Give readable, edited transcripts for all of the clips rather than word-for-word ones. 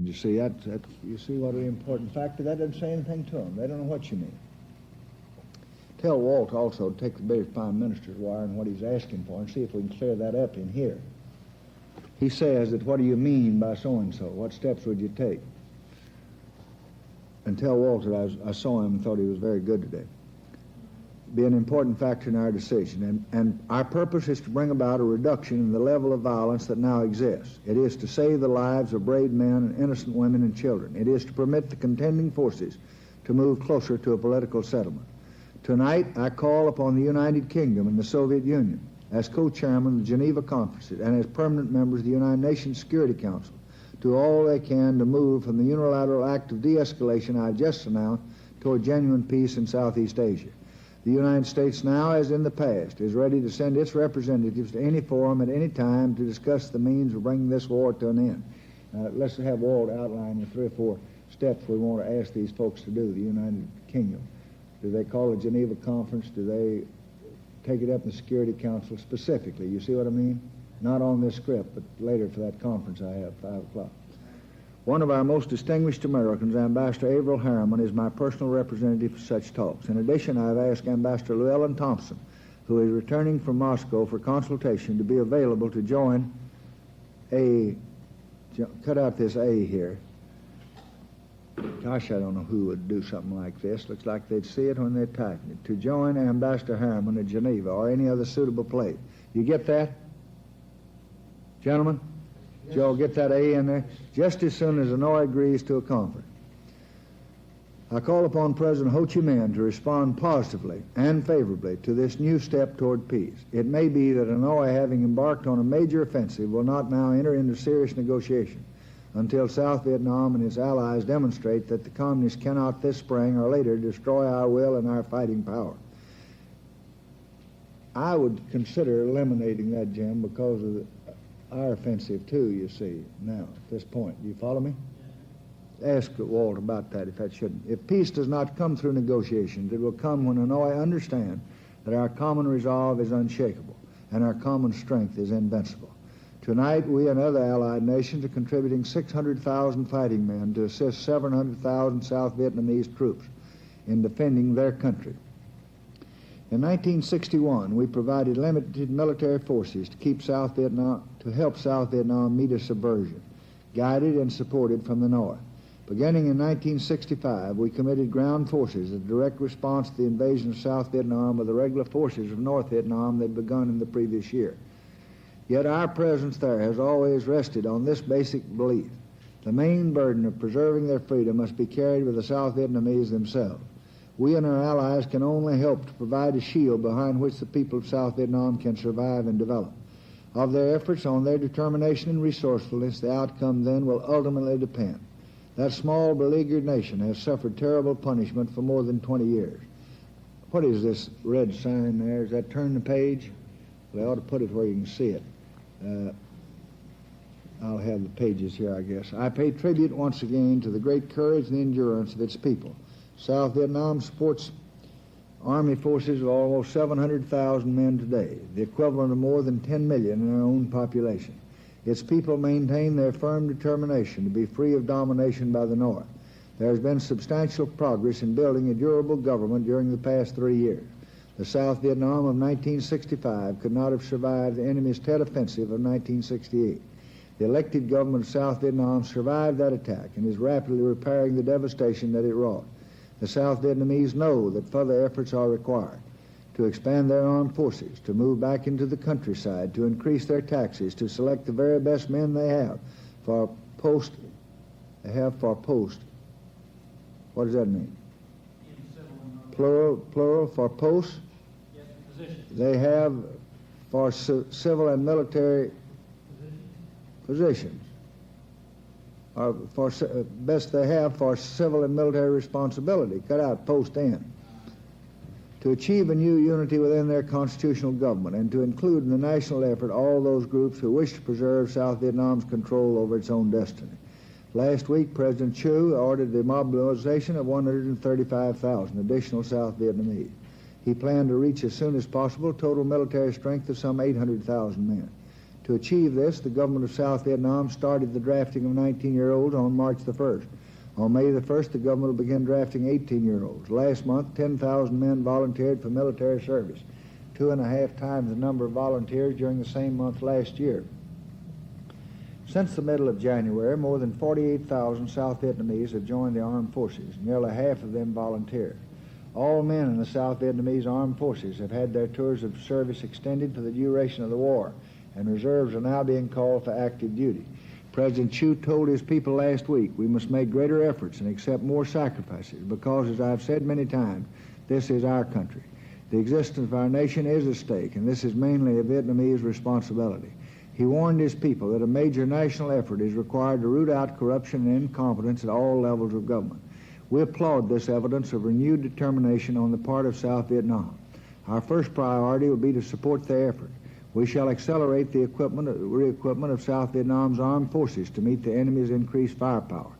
You see, you see what an important factor? That doesn't say anything to them. They don't know what you mean. Tell Walt also to take the British Prime Minister's wire and what he's asking for and see if we can clear that up in here. He says that, what do you mean by so-and-so? What steps would you take? And tell Walt that I saw him and thought he was very good today. Be an important factor in our decision. And our purpose is to bring about a reduction in the level of violence that now exists. It is to save the lives of brave men and innocent women and children. It is to permit the contending forces to move closer to a political settlement. Tonight, I call upon the United Kingdom and the Soviet Union as co-chairmen of the Geneva Conferences and as permanent members of the United Nations Security Council to do all they can to move from the unilateral act of de-escalation I just announced toward genuine peace in Southeast Asia. The United States now, as in the past, is ready to send its representatives to any forum at any time to discuss the means of bringing this war to an end. Let's have Walt outline the 3 or 4 steps we want to ask these folks to do, the United Kingdom. Do they call a Geneva Conference? Do they take it up in the Security Council specifically? You see what I mean? Not on this script, but later for that conference I have, 5 o'clock. One of our most distinguished Americans, Ambassador Averill Harriman, is my personal representative for such talks. In addition, I have asked Ambassador Llewellyn Thompson, who is returning from Moscow for consultation, to be available to join cut out this A here. Gosh, I don't know who would do something like this. Looks like they'd see it when they're typing it. To join Ambassador Harriman at Geneva or any other suitable place. You get that? Gentlemen? Yes. Joe, get that A in there? Just as soon as Hanoi agrees to a conference. I call upon President Ho Chi Minh to respond positively and favorably to this new step toward peace. It may be that Hanoi, having embarked on a major offensive, will not now enter into serious negotiation until South Vietnam and its allies demonstrate that the communists cannot this spring or later destroy our will and our fighting power. I would consider eliminating that, Jim, because of our offensive too, you see, now, at this point. Do you follow me? Ask Walt about that if that shouldn't. If peace does not come through negotiations, it will come when Hanoi understand that our common resolve is unshakable and our common strength is invincible. Tonight, we and other allied nations are contributing 600,000 fighting men to assist 700,000 South Vietnamese troops in defending their country. In 1961, we provided limited military forces to help South Vietnam meet a subversion, guided and supported from the north. Beginning in 1965, we committed ground forces as a direct response to the invasion of South Vietnam with the regular forces of North Vietnam that had begun in the previous year. Yet our presence there has always rested on this basic belief. The main burden of preserving their freedom must be carried with the South Vietnamese themselves. We and our allies can only help to provide a shield behind which the people of South Vietnam can survive and develop. Of their efforts, on their determination and resourcefulness, the outcome then will ultimately depend. That small beleaguered nation has suffered terrible punishment for more than 20 years. What is this red sign there? Does that turn the page? Well, I ought to put it where you can see it. I'll have the pages here, I guess. I pay tribute once again to the great courage and endurance of its people. South Vietnam supports Army forces of almost 700,000 men today, the equivalent of more than 10 million in our own population. Its people maintain their firm determination to be free of domination by the North. There has been substantial progress in building a durable government during the past 3 years. The South Vietnam of 1965 could not have survived the enemy's Tet Offensive of 1968. The elected government of South Vietnam survived that attack and is rapidly repairing the devastation that it wrought. The South Vietnamese know that further efforts are required to expand their armed forces, to move back into the countryside, to increase their taxes, to select the very best men they have for post. What does that mean? Plural for posts? Yes, positions. They have for civil and military positions. Or for best they have for civil and military responsibility. Cut out post in. To achieve a new unity within their constitutional government and to include in the national effort all those groups who wish to preserve South Vietnam's control over its own destiny. Last week, President Chu ordered the mobilization of 135,000 additional South Vietnamese. He planned to reach as soon as possible total military strength of some 800,000 men. To achieve this, the government of South Vietnam started the drafting of 19-year-olds on March the 1st. On May the 1st, the government will begin drafting 18-year-olds. Last month, 10,000 men volunteered for military service, 2.5 times the number of volunteers during the same month last year. Since the middle of January, more than 48,000 South Vietnamese have joined the armed forces, nearly half of them volunteers. All men in the South Vietnamese armed forces have had their tours of service extended for the duration of the war, and reserves are now being called for active duty. President Chu told his people last week, we must make greater efforts and accept more sacrifices because, as I've said many times, this is our country. The existence of our nation is at stake, and this is mainly a Vietnamese responsibility. He warned his people that a major national effort is required to root out corruption and incompetence at all levels of government. We applaud this evidence of renewed determination on the part of South Vietnam. Our first priority will be to support their effort. We shall accelerate the reequipment of South Vietnam's armed forces to meet the enemy's increased firepower.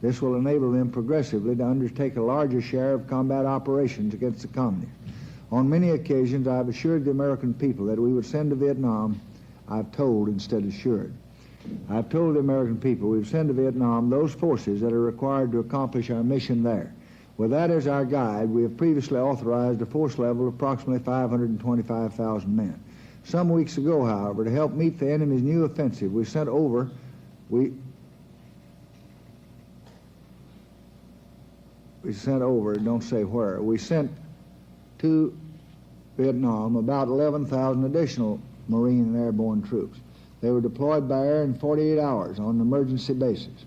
This will enable them progressively to undertake a larger share of combat operations against the communists. On many occasions, I have assured the American people that we would send to Vietnam, I've told instead of assured. I've told the American people we would send to Vietnam those forces that are required to accomplish our mission there. With that as our guide, we have previously authorized a force level of approximately 525,000 men. Some weeks ago, however, to help meet the enemy's new offensive, we sent over to Vietnam about 11,000 additional Marine and airborne troops. They were deployed by air in 48 hours on an emergency basis.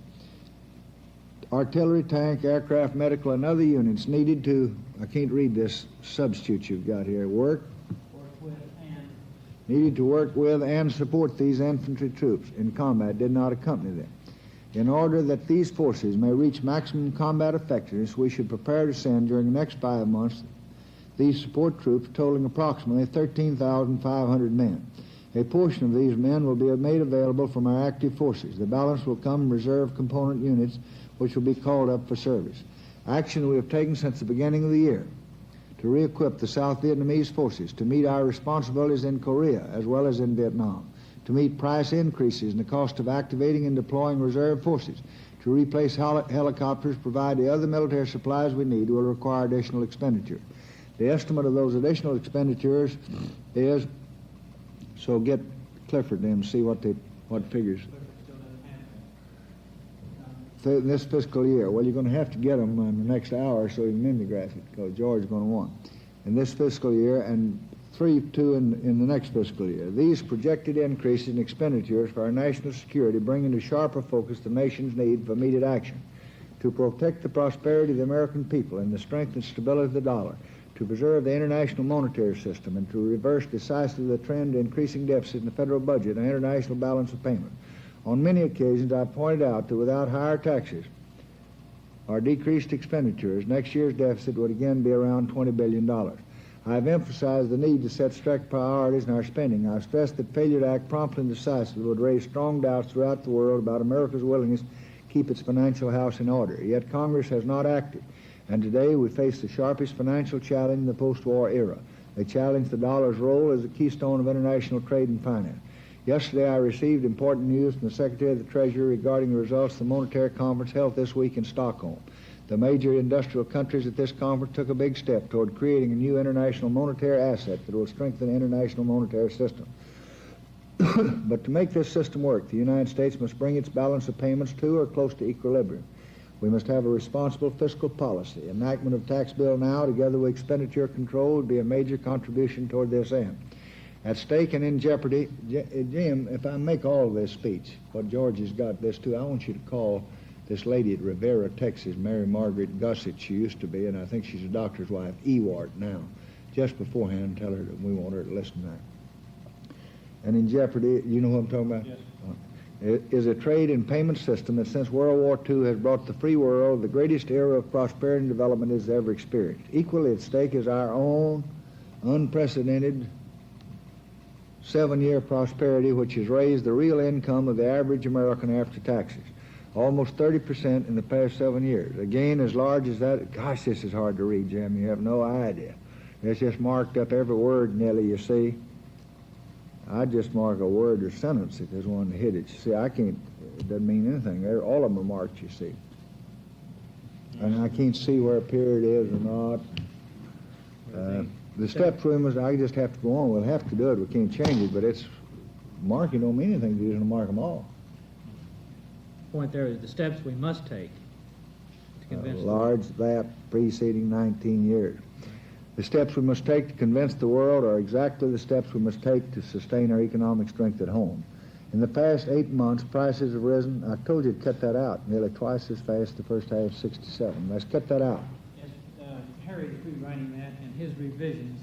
Artillery, tank, aircraft, medical, and other units needed to, I can't read this substitute you've got here, needed to work with and support these infantry troops in combat did not accompany them. In order that these forces may reach maximum combat effectiveness, we should prepare to send during the next 5 months these support troops totaling approximately 13,500 men. A portion of these men will be made available from our active forces. The balance will come from reserve component units which will be called up for service. Action we have taken since the beginning of the year to re-equip the South Vietnamese forces to meet our responsibilities in Korea as well as in Vietnam, to meet price increases in the cost of activating and deploying reserve forces, to replace helicopters, provide the other military supplies we need will require additional expenditure. The estimate of those additional expenditures is, so get Clifford and see what figures. This fiscal year. Well, you're going to have to get them in the next hour so you can mimeograph it, because George is going to want. In this fiscal year and 2 in the next fiscal year. These projected increases in expenditures for our national security bring into sharper focus the nation's need for immediate action to protect the prosperity of the American people and the strength and stability of the dollar, to preserve the international monetary system, and to reverse decisively the trend of increasing deficit in the federal budget and international balance of payment. On many occasions, I've pointed out that without higher taxes or decreased expenditures, next year's deficit would again be around $20 billion. I've emphasized the need to set strict priorities in our spending. I've stressed that failure to act promptly and decisively would raise strong doubts throughout the world about America's willingness to keep its financial house in order. Yet Congress has not acted. And today we face the sharpest financial challenge in the post-war era. They challenge the dollar's role as a keystone of international trade and finance. Yesterday I received important news from the Secretary of the Treasury regarding the results of the monetary conference held this week in Stockholm. The major industrial countries at this conference took a big step toward creating a new international monetary asset that will strengthen the international monetary system. But to make this system work, the United States must bring its balance of payments to or close to equilibrium. We must have a responsible fiscal policy. Enactment of tax bill now, together with expenditure control, would be a major contribution toward this end. At stake and in jeopardy, Jim, if I make all of this speech, what George has got this too, I want you to call this lady at Rivera, Texas, Mary Margaret Gussett, she used to be, and I think she's a doctor's wife, Ewart now. Just beforehand, tell her that we want her to listen to that. And in jeopardy, you know what I'm talking about? Yes. Is a trade and payment system that since World War II has brought the free world the greatest era of prosperity and development it has ever experienced. Equally at stake is our own unprecedented 7-year prosperity, which has raised the real income of the average American after taxes almost 30% in the past 7 years. A gain as large as that, gosh, this is hard to read, Jim, you have no idea. It's just marked up every word, Nellie, you see. I just mark a word or sentence if there's one to hit it. You see, I can't, it doesn't mean anything. All of them are marked, you see. And I can't see where a period is or not. The steps we must, I just have to go on. We'll have to do it. We can't change it, but it's, marking don't mean anything to you to mark them all. The point there is the steps we must take to convince Large that preceding 19 years. The steps we must take to convince the world are exactly the steps we must take to sustain our economic strength at home. In the past 8 months, prices have risen. I told you to cut that out, nearly twice as fast the first half of '67. Let's cut that out. Yes, Harry is rewriting that, and his revisions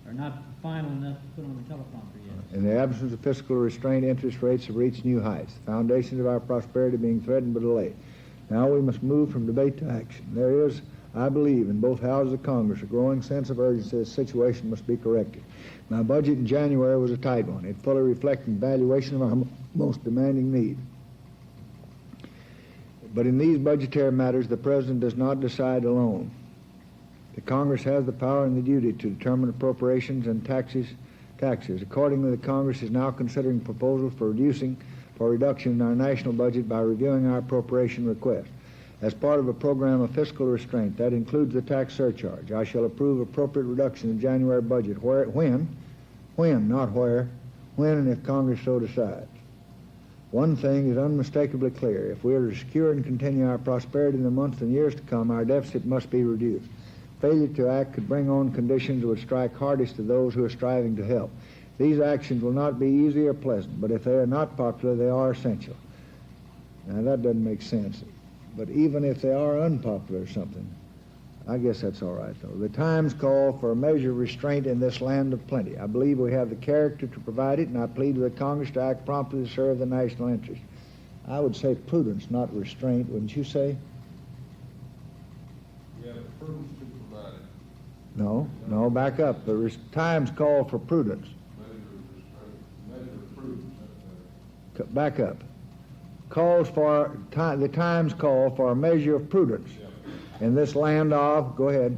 are not final enough to put on the teleprompter yet. In the absence of fiscal restraint, interest rates have reached new heights, the foundations of our prosperity being threatened by delay. Now we must move from debate to action. There is, I believe, in both houses of Congress, a growing sense of urgency. The situation must be corrected. My budget in January was a tight one. It fully reflected the valuation of our most demanding need. But in these budgetary matters, the President does not decide alone. The Congress has the power and the duty to determine appropriations and taxes. Accordingly, the Congress is now considering proposals for reduction in our national budget by reviewing our appropriation request. As part of a program of fiscal restraint, that includes the tax surcharge. I shall approve appropriate reduction in the January budget. When, not where, when and if Congress so decides. One thing is unmistakably clear. If we are to secure and continue our prosperity in the months and years to come, our deficit must be reduced. Failure to act could bring on conditions that would strike hardest to those who are striving to help. These actions will not be easy or pleasant, but if they are not popular, they are essential. Now, that doesn't make sense. But even if they are unpopular or something, I guess that's all right, though. The times call for a measure of restraint in this land of plenty. I believe we have the character to provide it, and I plead with the Congress to act promptly to serve the national interest. I would say prudence, not restraint, wouldn't you say? We have the prudence to provide it. No, back up. The times call for prudence. Measure of prudence. Back up. The times call for a measure of prudence in this land of, go ahead,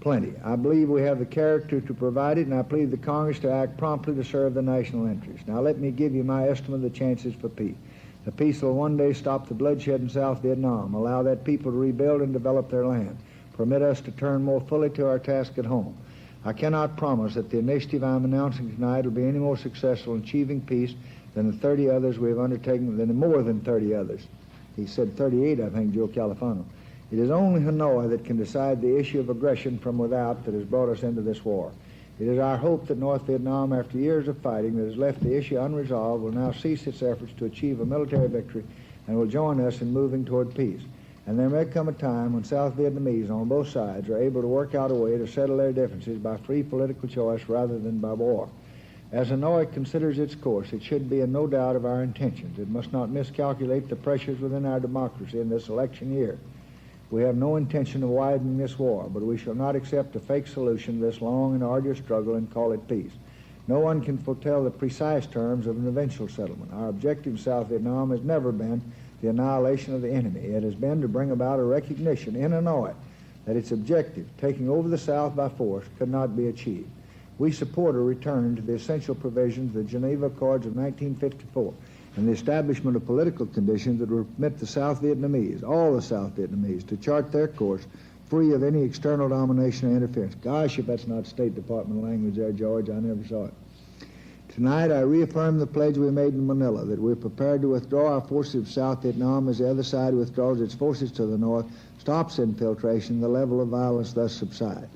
plenty. I believe we have the character to provide it, and I plead the Congress to act promptly to serve the national interest. Now let me give you my estimate of the chances for peace. The peace will one day stop the bloodshed in South Vietnam, allow that people to rebuild and develop their land, permit us to turn more fully to our task at home. I cannot promise that the initiative I'm announcing tonight will be any more successful in achieving peace than the 30 others we have undertaken, than more than 30 others. He said 38, I think, Joe Califano. It is only Hanoi that can decide the issue of aggression from without that has brought us into this war. It is our hope that North Vietnam, after years of fighting that has left the issue unresolved, will now cease its efforts to achieve a military victory and will join us in moving toward peace. And there may come a time when South Vietnamese on both sides are able to work out a way to settle their differences by free political choice rather than by war. As Hanoi considers its course, it should be in no doubt of our intentions. It must not miscalculate the pressures within our democracy in this election year. We have no intention of widening this war, but we shall not accept a fake solution to this long and arduous struggle and call it peace. No one can foretell the precise terms of an eventual settlement. Our objective in South Vietnam has never been the annihilation of the enemy. It has been to bring about a recognition in Hanoi that its objective, taking over the South by force, could not be achieved. We support a return to the essential provisions of the Geneva Accords of 1954 and the establishment of political conditions that will permit the South Vietnamese, all the South Vietnamese, to chart their course free of any external domination or interference. Gosh, if that's not State Department language there, George, I never saw it. Tonight, I reaffirm the pledge we made in Manila that we're prepared to withdraw our forces of South Vietnam as the other side withdraws its forces to the north, stops infiltration, the level of violence thus subsides.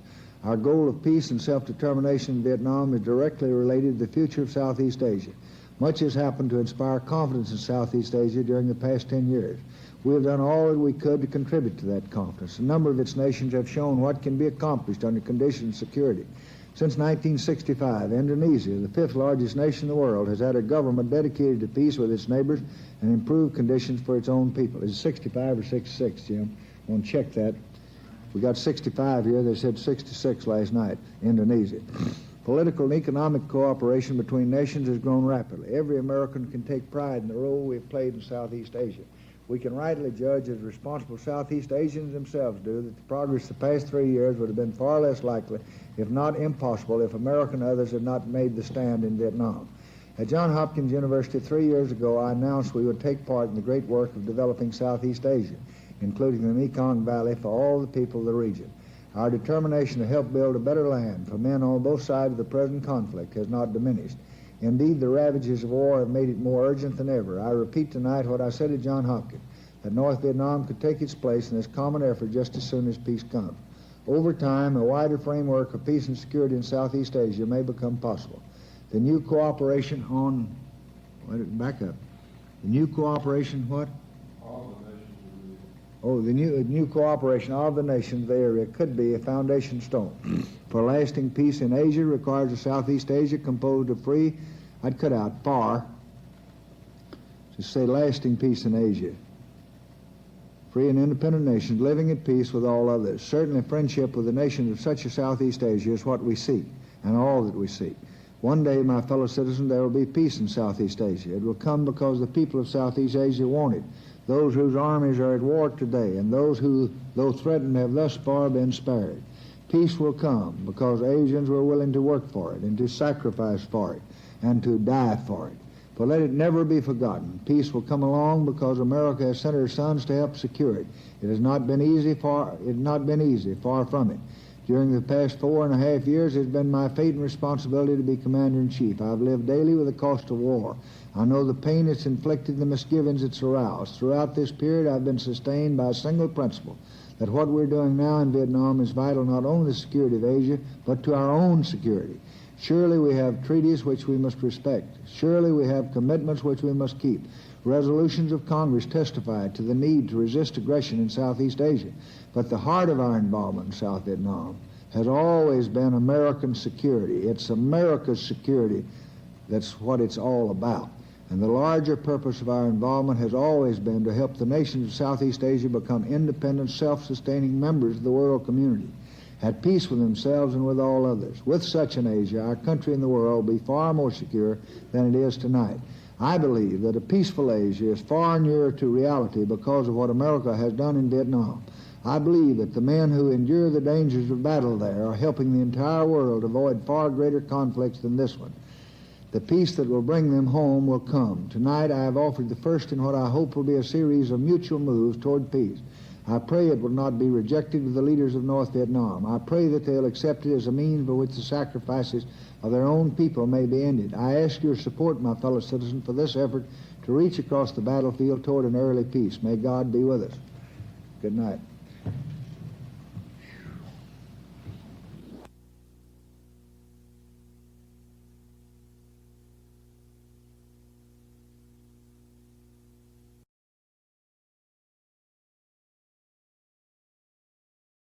Our goal of peace and self-determination in Vietnam is directly related to the future of Southeast Asia. Much has happened to inspire confidence in Southeast Asia during the past 10 years. We have done all that we could to contribute to that confidence. A number of its nations have shown what can be accomplished under conditions of security. Since 1965, Indonesia, the fifth largest nation in the world, has had a government dedicated to peace with its neighbors and improved conditions for its own people. Is it 65 or 66, Jim? I want to check that. We got 65 here. They said 66 last night, Indonesia. Political and economic cooperation between nations has grown rapidly. Every American can take pride in the role we have played in Southeast Asia. We can rightly judge, as responsible Southeast Asians themselves do, that the progress the past 3 years would have been far less likely, if not impossible, if America and others had not made the stand in Vietnam. At Johns Hopkins University 3 years ago, I announced we would take part in the great work of developing Southeast Asia, including the Mekong Valley for all the people of the region. Our determination to help build a better land for men on both sides of the present conflict has not diminished. Indeed, the ravages of war have made it more urgent than ever. I repeat tonight what I said at Johns Hopkins, that North Vietnam could take its place in this common effort just as soon as peace comes. Over time, a wider framework of peace and security in Southeast Asia may become possible. The new cooperation on, back up, the new cooperation what? All the nations of the Oh, the new cooperation of the nations of the area could be a foundation stone for lasting peace in Asia. Requires a Southeast Asia composed of free, I'd cut out far, to say lasting peace in Asia. Free and independent nations living at peace with all others. Certainly friendship with the nations of such a Southeast Asia is what we seek, and all that we seek. One day, my fellow citizens, there will be peace in Southeast Asia. It will come because the people of Southeast Asia want it. Those whose armies are at war today, and those who, though threatened, have thus far been spared. Peace will come because Asians were willing to work for it, and to sacrifice for it, and to die for it. For let it never be forgotten, peace will come along because America has sent her sons to help secure it. It has not been easy, far from it. During the past 4.5 years, it has been my fate and responsibility to be commander-in-chief. I've lived daily with the cost of war. I know the pain it's inflicted, the misgivings it's aroused. Throughout this period, I've been sustained by a single principle, that what we're doing now in Vietnam is vital not only to the security of Asia, but to our own security. Surely we have treaties which we must respect. Surely we have commitments which we must keep. Resolutions of Congress testify to the need to resist aggression in Southeast Asia. But the heart of our involvement in South Vietnam has always been American security. It's America's security that's what it's all about. And the larger purpose of our involvement has always been to help the nations of Southeast Asia become independent, self-sustaining members of the world community, at peace with themselves and with all others. With such an Asia, our country and the world will be far more secure than it is tonight. I believe that a peaceful Asia is far nearer to reality because of what America has done in Vietnam. I believe that the men who endure the dangers of battle there are helping the entire world avoid far greater conflicts than this one. The peace that will bring them home will come. Tonight I have offered the first in what I hope will be a series of mutual moves toward peace. I pray it will not be rejected with the leaders of North Vietnam. I pray that they'll accept it as a means by which the sacrifices of their own people may be ended. I ask your support, my fellow citizens, for this effort to reach across the battlefield toward an early peace. May God be with us. Good night.